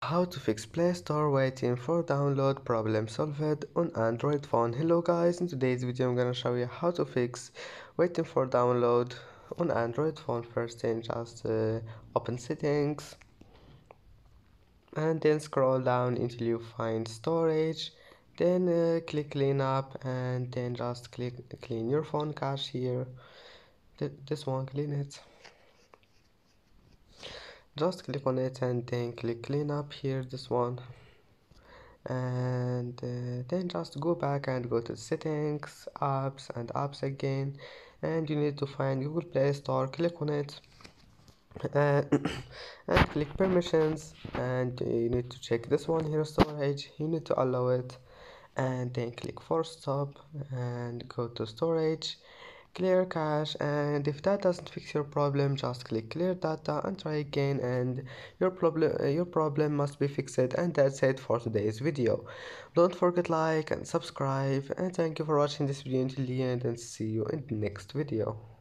How to fix Play Store waiting for download problem solved on Android phone. Hello guys, in today's video I'm gonna show you how to fix waiting for download on Android phone. First thing, just open settings and then scroll down until you find storage, then click clean up and then just click clean your phone cache here. This one, clean it. Just click on it and then click clean up here, this one, and then just go back and go to settings, apps again, and you need to find Google Play Store. Click on it uh, and click permissions, and you need to check this one here, storage. You need to allow it and then click force stop and go to storage, clear cache, and if that doesn't fix your problem, just click clear data and try again, and your problem must be fixed. And that's it for today's video. Don't forget like and subscribe, and thank you for watching this video until the end, and see you in the next video.